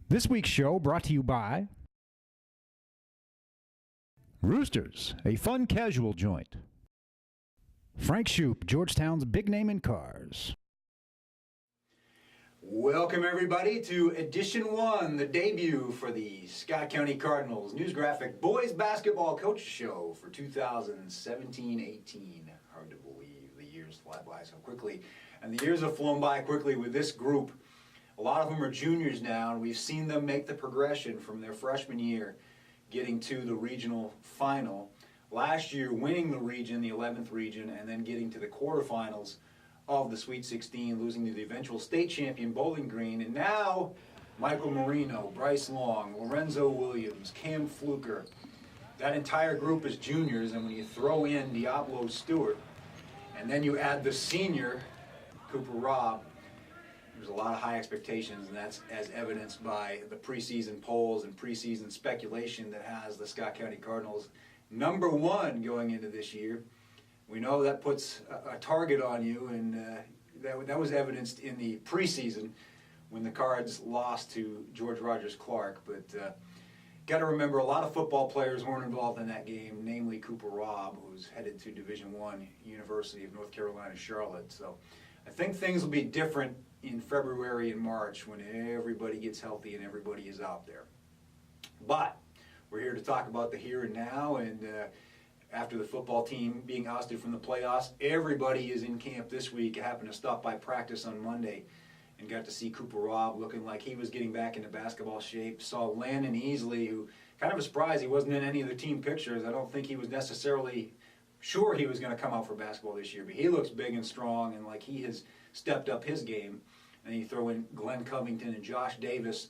This week's show brought to you by Roosters, a fun casual joint. Frank Shoup, Georgetown's big name in cars. Welcome everybody to Edition 1, the debut for the Scott County Cardinals News Graphic Boys Basketball Coach Show for 2017-18. Hard to believe the years fly by so quickly. And the years have flown by quickly with this group. A lot of them are juniors now, and we've seen them make the progression from their freshman year getting to the regional final. Last year winning the region, the 11th region, and then getting to the quarterfinals of the Sweet 16, losing to the eventual state champion Bowling Green. And now Michael Marino, Bryce Long, Lorenzo Williams, Cam Fluker. That entire group is juniors, and when you throw in Diablo Stewart, and then you add the senior, Cooper Robb, there's a lot of high expectations, and that's as evidenced by the preseason polls and preseason speculation that has the Scott County Cardinals #1 going into this year. We know that puts a target on you, and that was evidenced in the preseason when the Cards lost to George Rogers Clark. But got to remember, a lot of football players weren't involved in that game, namely Cooper Robb, who's headed to Division I University of North Carolina, Charlotte. So I think things will be different in February and March when everybody gets healthy and everybody is out there. But we're here to talk about the here and now, and after the football team being ousted from the playoffs, everybody is in camp this week. I happened to stop by practice on Monday and got to see Cooper Robb looking like he was getting back into basketball shape. Saw Landon Easley, who kind of a surprise, he wasn't in any of the team pictures. I don't think he was necessarily sure he was going to come out for basketball this year, but he looks big and strong and like he has stepped up his game. And then you throw in Glenn Covington and Josh Davis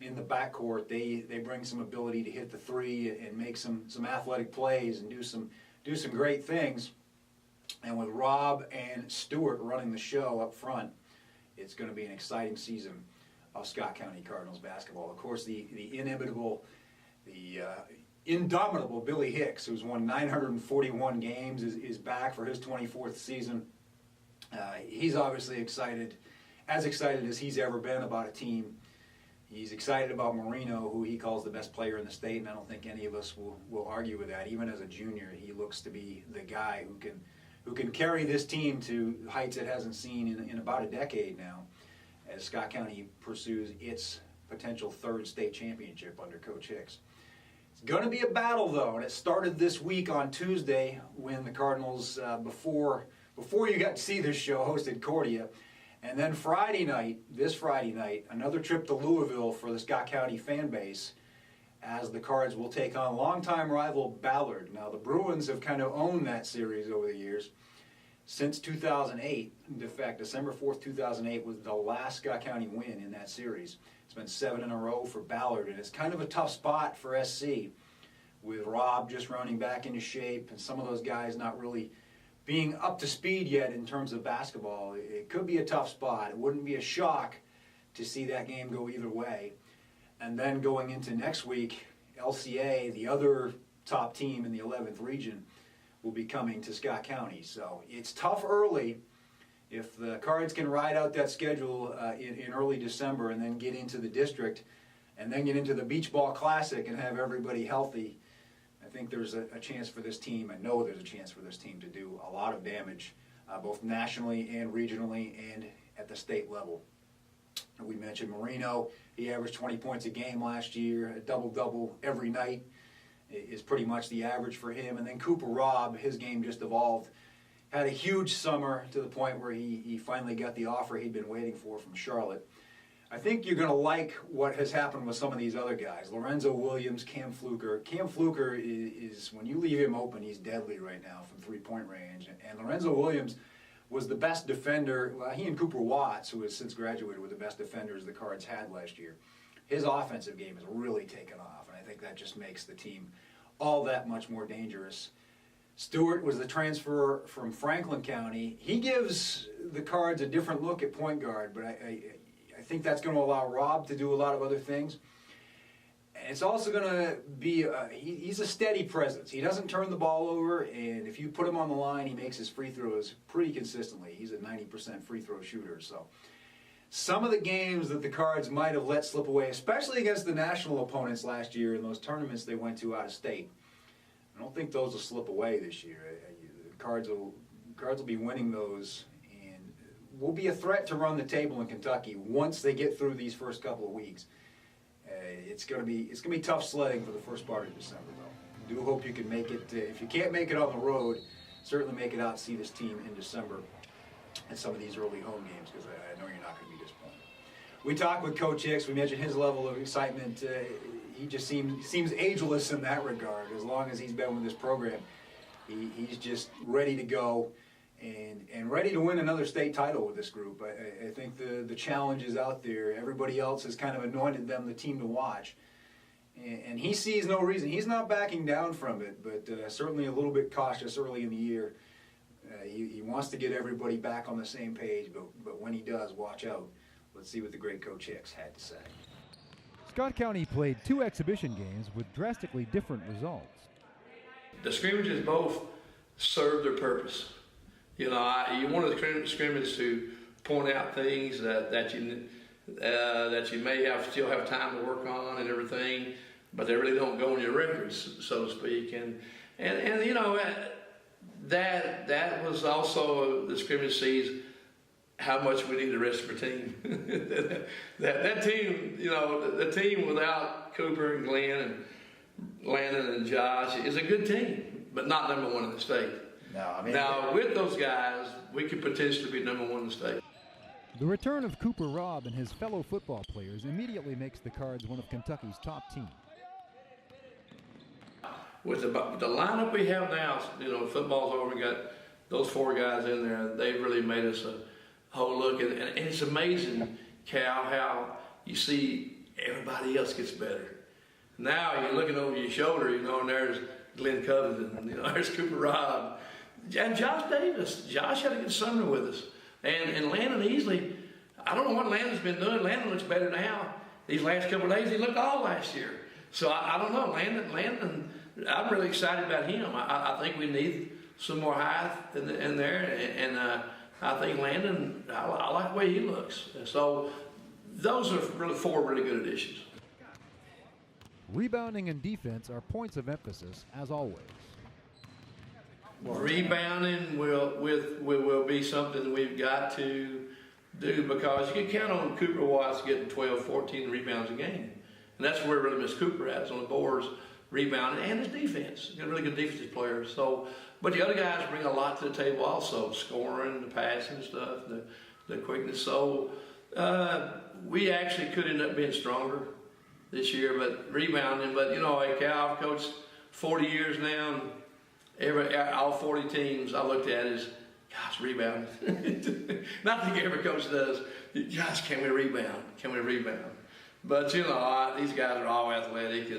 in the backcourt. They bring some ability to hit the three and make some athletic plays and do some great things. And with Robb and Stewart running the show up front, it's going to be an exciting season of Scott County Cardinals basketball. Of course, the inimitable, the indomitable Billy Hicks, who's won 941 games, is back for his 24th season. He's obviously excited as he's ever been about a team. He's excited about Marino, who he calls the best player in the state, and I don't think any of us will argue with that. Even as a junior, he looks to be the guy who can carry this team to heights it hasn't seen in about a decade now, as Scott County pursues its potential third state championship under Coach Hicks. It's going to be a battle, though, and it started this week on Tuesday when the Cardinals, before you got to see this show, hosted Cordia. And then this Friday night, another trip to Louisville for the Scott County fan base, as the Cards will take on longtime rival Ballard. Now, the Bruins have kind of owned that series over the years. Since 2008, in fact, December 4th, 2008 was the last Scott County win in that series. It's been 7 in a row for Ballard, and it's kind of a tough spot for SC, with Robb just running back into shape and some of those guys not really being up to speed yet in terms of basketball. It could be a tough spot. It wouldn't be a shock to see that game go either way. And then going into next week, LCA, the other top team in the 11th region, will be coming to Scott County. So it's tough early. If the Cards can ride out that schedule in early December and then get into the district and then get into the Beach Ball Classic and have everybody healthy, I think there's a chance for this team, I know there's a chance for this team to do a lot of damage, both nationally and regionally and at the state level. We mentioned Marino. He averaged 20 points a game last year, a double-double every night is pretty much the average for him. And then Cooper Robb, his game just evolved. Had a huge summer to the point where he finally got the offer he'd been waiting for from Charlotte. I think you're going to like what has happened with some of these other guys. Lorenzo Williams, Cam Fluker. Cam Fluker is, when you leave him open, he's deadly right now from three-point range. And Lorenzo Williams was the best defender. Well, he and Cooper Watts, who has since graduated, were the best defenders the Cards had last year. His offensive game has really taken off, and I think that just makes the team all that much more dangerous. Stewart was the transfer from Franklin County. He gives the Cards a different look at point guard, but I think that's going to allow Robb to do a lot of other things. And it's also going to be, he's a steady presence. He doesn't turn the ball over, and if you put him on the line, he makes his free throws pretty consistently. He's a 90% free throw shooter. So some of the games that the Cards might have let slip away, especially against the national opponents last year in those tournaments they went to out of state. I don't think those will slip away this year. The Cards will be winning those, and will be a threat to run the table in Kentucky once they get through these first couple of weeks. It's gonna be tough sledding for the first part of December, though. I do hope you can make it. If you can't make it on the road, certainly make it out and see this team in December at some of these early home games, because I know you're not going to be disappointed. We talked with Coach Hicks. We mentioned his level of excitement. He just seems ageless in that regard. As long as he's been with this program, he's just ready to go and ready to win another state title with this group. I think the challenge is out there. Everybody else has kind of anointed them the team to watch. And he sees no reason. He's not backing down from it, but certainly a little bit cautious early in the year. He wants to get everybody back on the same page, but when he does, watch out. Let's see what the great Coach Hicks had to say. Scott County played 2 exhibition games with drastically different results. The scrimmages both serve their purpose. You know, you want the scrimmages to point out things that you may still have time to work on and everything, but they really don't go on your records, so to speak. And you know, that was also the scrimmage sees how much we need the rest of our team. that team, you know, the team without Cooper and Glenn and Landon and Josh is a good team, but not number 1 in the state. No, I mean, now with those guys, we could potentially be number 1 in the state. The return of Cooper Robb and his fellow football players immediately makes the Cards one of Kentucky's top teams. With the lineup we have now, you know, football's over, we got those 4 guys in there. They've really made us a whole look. And it's amazing, Cal, how you see everybody else gets better. Now you're looking over your shoulder, you know, and there's Glenn Covington, and, you know, there's Cooper Robb. And Josh Davis. Josh had a good summer with us. And Landon Easley, I don't know what Landon's been doing. Landon looks better now. These last couple of days, he looked all last year. So I don't know. Landon, I'm really excited about him. I think we need some more height in there. And I think Landon, I like the way he looks. So those are really 4 really good additions. Rebounding and defense are points of emphasis, as always. Rebounding will be something we've got to do, because you can count on Cooper Watts getting 12, 14 rebounds a game. And that's where really Miss Cooper is on the boards, rebounding, and his defense. He's a really good defensive player. So, but the other guys bring a lot to the table also, scoring, the passing stuff, the quickness. So we actually could end up being stronger this year, but rebounding. But you know, like Cal, I've coached 40 years now. All 40 teams I looked at is, gosh, rebound. Not that every coach does. Gosh, can we rebound? Can we rebound? But you know, these guys are all athletic,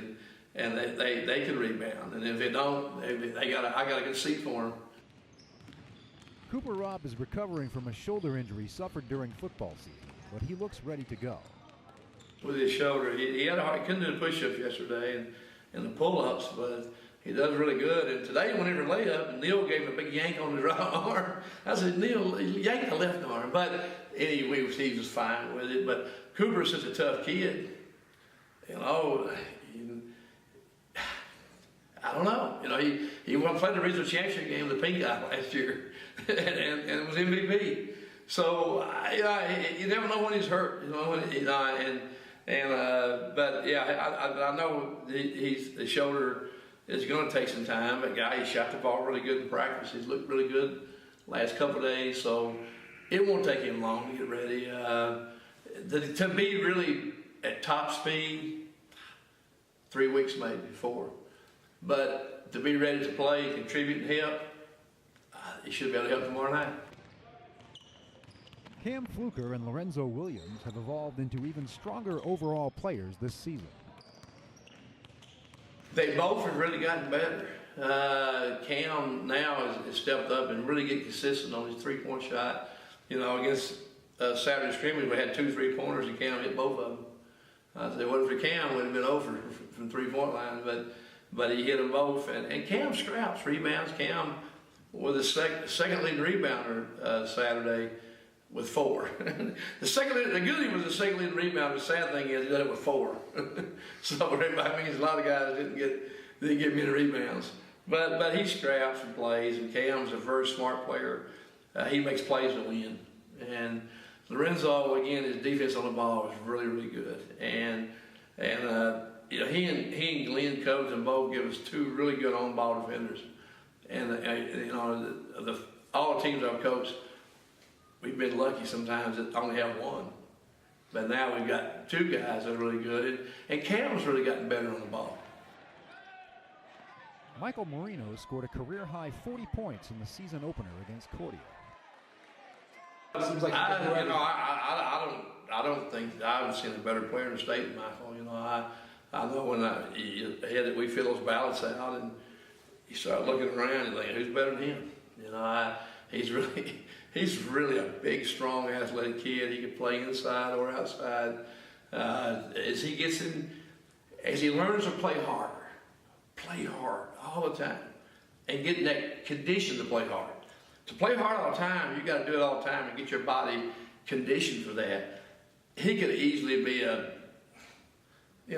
and they can rebound. And if they don't, I got a good seat for them. Cooper Robb is recovering from a shoulder injury suffered during football season, but he looks ready to go. With his shoulder, he couldn't do the push-ups yesterday and the pull-ups, but he does really good. And today, whenever lay up, and Neil gave him a big yank on his right arm. I said, Neil, yank the left arm. But anyway, he was fine with it. But Cooper's such a tough kid. You know, I don't know. You know, he played the regional championship game with the Pink Eye last year, and was MVP. So you never know when he's hurt. You know, but yeah, I know the shoulder is going to take some time. But he shot the ball really good in practice. He's looked really good last couple of days. So it won't take him long to get ready. To be really at top speed, 3 weeks maybe, 4. But to be ready to play, contribute, and help, he should be able to help tomorrow night. Cam Fluker and Lorenzo Williams have evolved into even stronger overall players this season. They both have really gotten better. Cam now has stepped up and really get consistent on his 3-point shot. You know, against Saturday scrimmage, we had 2 3-pointers, and Cam hit both of them. I said, what if Cam would have been over from 3-point line, but he hit them both. And Cam scraps, rebounds. Cam was the second leading rebounder Saturday. with 4. The good thing was the second leading rebound. The sad thing is he did it with 4. So that means a lot of guys didn't get many rebounds. But he scraps and plays, and Cam's a very smart player. He makes plays to win. And Lorenzo, again, his defense on the ball is really, really good. And you know, he and Glenn Covington both give us 2 really good on-ball defenders. And you know, all the teams I've coached, we've been lucky sometimes that only have 1. But now we've got 2 guys that are really good, and Cam's really gotten better on the ball. Michael Marino scored a career-high 40 points in the season opener against Cordia. Seems like I don't think I haven't seen a better player in the state than Michael. You know, I know when we fill those ballots out and you start looking around and think, who's better than him? You know, he's really a big, strong, athletic kid. He can play inside or outside. As he learns to play hard all the time, and get in that condition to play hard. To play hard all the time, you got to do it all the time and get your body conditioned for that. He could easily be he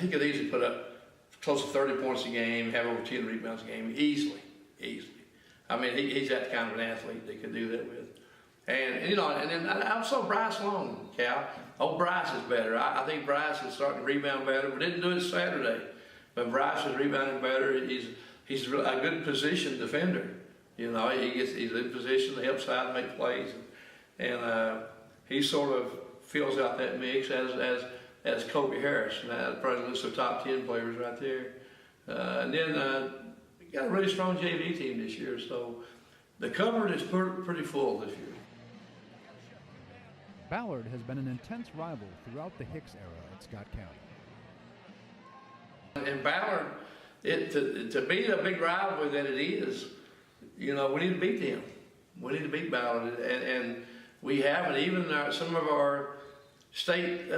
could easily put up close to 30 points a game, have over 10 rebounds a game, easily. I mean, he's that kind of an athlete that could do that with. And you know, and then I also Bryce Long, Cal. Oh, Bryce is better. I think Bryce is starting to rebound better, but didn't do it Saturday. But Bryce is rebounding better. He's a good position defender. You know, he's in position to help side and make plays, and he sort of fills out that mix as Kobe Harris. And that probably lists the top 10 players right there. And then we got a really strong JV team this year, so the cupboard is pretty full this year. Ballard has been an intense rival throughout the Hicks era at Scott County. And Ballard, to be the big rivalry that it is, you know, we need to beat them. We need to beat Ballard, and we haven't. Even some of our state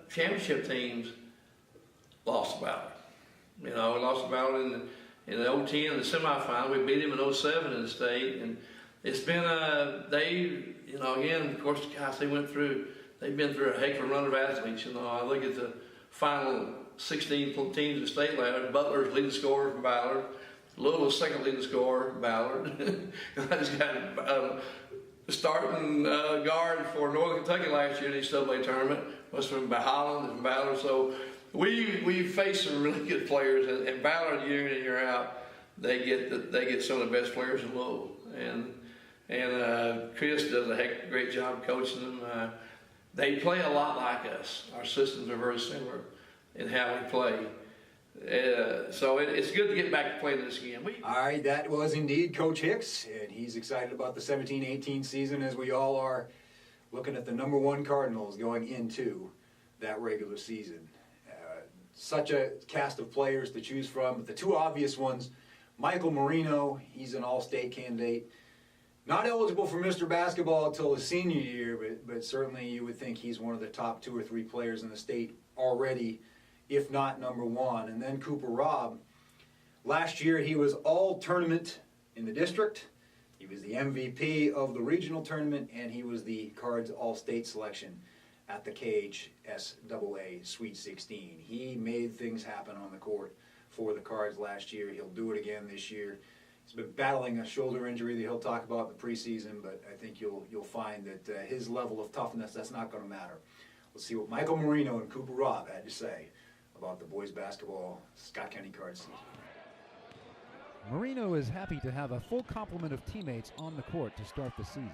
championship teams lost to Ballard. You know, we lost to Ballard in the 010 in the semifinal. We beat him in 07 in the state, and it's been you know, again, of course, guys, they've been through a heck of a run of athletes. You know, I look at the final 16 teams in the state last. Butler's leading scorer from Ballard. Louisville's second leading scorer from Ballard. I just got starting guard for Northern Kentucky last year in the NCAA tournament was from Holland and from Ballard. So we faced some really good players, and Ballard year in and year out, they get some of the best players in Louisville. And Chris does a great job coaching them. They play a lot like us. Our systems are very similar in how we play. So it's good to get back to playing this again. All right, that was indeed Coach Hicks, and he's excited about the 17-18 season, as we all are, looking at the #1 Cardinals going into that regular season. Such a cast of players to choose from, but the 2 obvious ones, Michael Marino, he's an all-state candidate. Not eligible for Mr. Basketball until his senior year, but certainly you would think he's one of the top 2 or 3 players in the state already, if not #1. And then Cooper Robb. Last year he was all-tournament in the district. He was the MVP of the regional tournament, and he was the Cards all-state selection at the KHSAA Sweet 16. He made things happen on the court for the Cards last year. He'll do it again this year. He's been battling a shoulder injury that he'll talk about in the preseason, but I think you'll find that his level of toughness, that's not going to matter. Let's see what Michael Marino and Cooper Robb had to say about the boys basketball Scott County Cards season. Marino is happy to have a full complement of teammates on the court to start the season.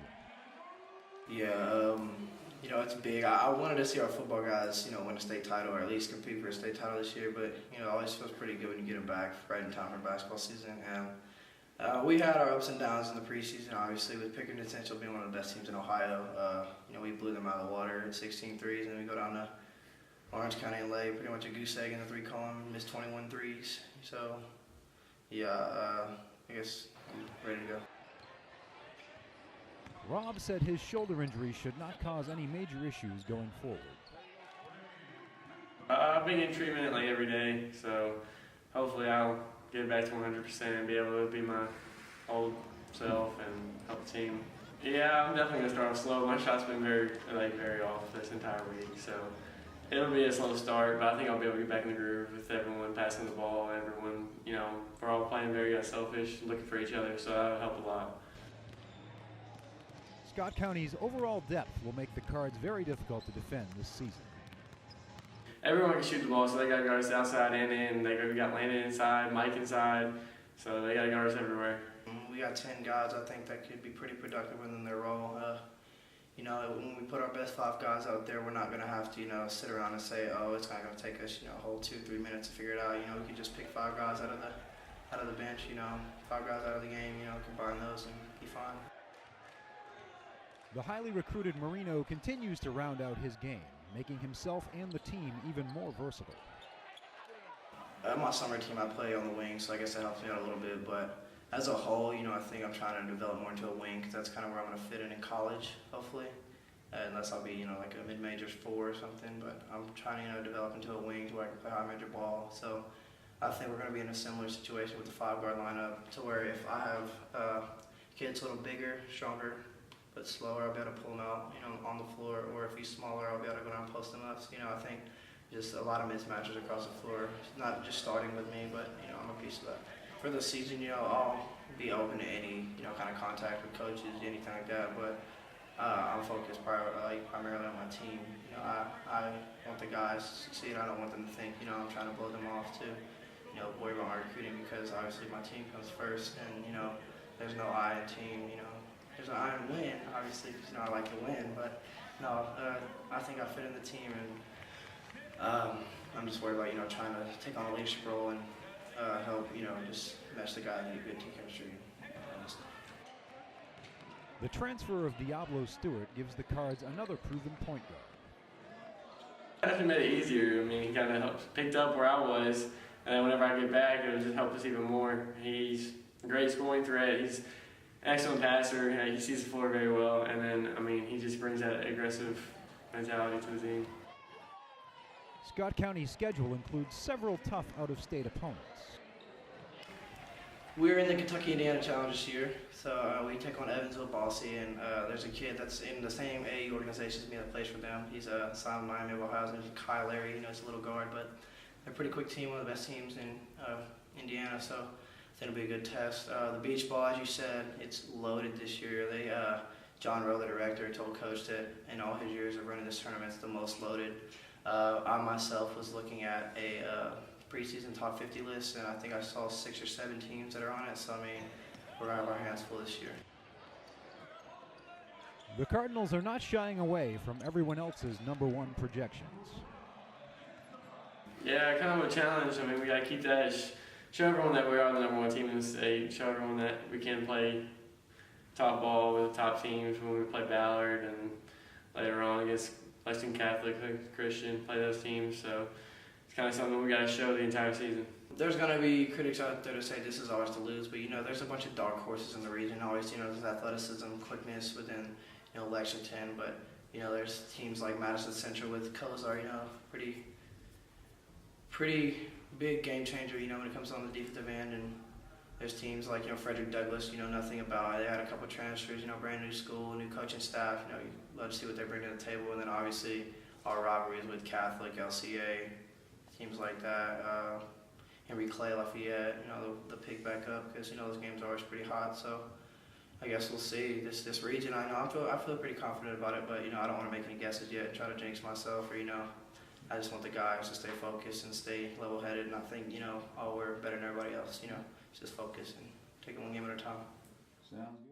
Yeah, you know, it's big. I wanted to see our football guys, you know, win a state title or at least compete for a state title this year, but, you know, it always feels pretty good when you get them back right in time for basketball season. And we had our ups and downs in the preseason, obviously, with Pickering Potential being one of the best teams in Ohio. You know, we blew them out of the water at 16 threes, and then we go down to Orange County and lay pretty much a goose egg in the 3-column, missed 21 threes. So, yeah, I guess I'm ready to go. Robb said his shoulder injury should not cause any major issues going forward. I've been in treatment like every day, so hopefully I'll get back to 100% and be able to be my old self and help the team Yeah, I'm definitely gonna start off slow. My shot's been very off this entire week, so it'll be a slow start. But I think I'll be able to get back in the groove with everyone passing the ball. Everyone, we're all playing very selfish, looking for each other, so that'll help a lot. Scott County's overall depth will make the Cards very difficult to defend this season. Everyone can shoot the ball, so they got guards outside and in. We got Landon inside, Mike inside, so they got guards everywhere. We got 10 guys, I think, that could be pretty productive within their role. When we put our best 5 guys out there, we're not going to have to, sit around and say, oh, it's not going to take us, a whole 2-3 minutes to figure it out. We can just pick 5 guys out of the bench, 5 guys out of the game, combine those and be fine. The highly recruited Marino continues to round out his game, making himself and the team even more versatile. My summer team, I play on the wing, so I guess that helps me out a little bit. But as a whole, I think I'm trying to develop more into a wing, because that's kind of where I'm going to fit in college, hopefully. Unless I'll be, like a mid-majors 4 or something. But I'm trying to, develop into a wing to where I can play high major ball. So I think we're going to be in a similar situation with the 5-guard lineup, to where if I have kids a little bigger, stronger, but slower, I'll be able to pull him out, on the floor, or if he's smaller, I'll be able to go down and post him up. So, I think just a lot of mismatches across the floor, not just starting with me, but, I'm a piece of that. For the season, I'll be open to any, kind of contact with coaches, anything like that, but I'm focused primarily on my team. I want the guys to succeed. I don't want them to think, I'm trying to blow them off to, worry about my recruiting, because obviously my team comes first, and, there's no I in team, There's an I in win, obviously, because, I like to win, but no, I think I fit in the team, and I'm just worried about, trying to take on a leadership role and help, just match the guys and get good team chemistry. The transfer of Diablo Stewart gives the Cards another proven point guard. Definitely made it easier. He kind of picked up where I was, and then whenever I get back, it would just help us even more. He's a great scoring threat. He's excellent passer. He sees the floor very well, and then he just brings that aggressive mentality to the team. Scott County's schedule includes several tough out-of-state opponents. We're in the Kentucky-Indiana Challenge this year, so we take on Evansville Bossy, and there's a kid that's in the same AAU organization as me that plays for them. He's a son of Miami of Ohio. His name is Kyle Larry. He's a little guard, but they're a pretty quick team, one of the best teams in Indiana, so I think it'll be a good test. The beach ball, as you said, it's loaded this year. John Rowe, the director, told Coach that in all his years of running this tournament, it's the most loaded. I myself was looking at a preseason top 50 list, and I think I saw 6 or 7 teams that are on it, so we're going to have our hands full this year. The Cardinals are not shying away from everyone else's #1 projections. Yeah, kind of a challenge. We got to keep that, show everyone that we are the #1 team in the state, show everyone that we can play top ball with the top teams when we play Ballard, and later on against Lexington Catholic, Christian, play those teams. So it's kind of something we got to show the entire season. There's going to be critics out there to say this is ours to lose, but there's a bunch of dark horses in the region. Always, there's athleticism, quickness within, Lexington, but there's teams like Madison Central with Kozar, pretty big game changer, when it comes on the defensive end, and there's teams like Frederick Douglass, nothing about it. They had a couple of transfers, brand new school, new coaching staff. You love to see what they bring to the table, and then obviously our rivalries with Catholic, LCA, teams like that. Henry Clay, Lafayette, the pick back up, because those games are always pretty hot. So I guess we'll see. This region, I feel pretty confident about it, but I don't want to make any guesses yet and try to jinx myself, or I just want the guys to stay focused and stay level-headed, and I think we're better than everybody else. Just focus and take it one game at a time. Sounds good.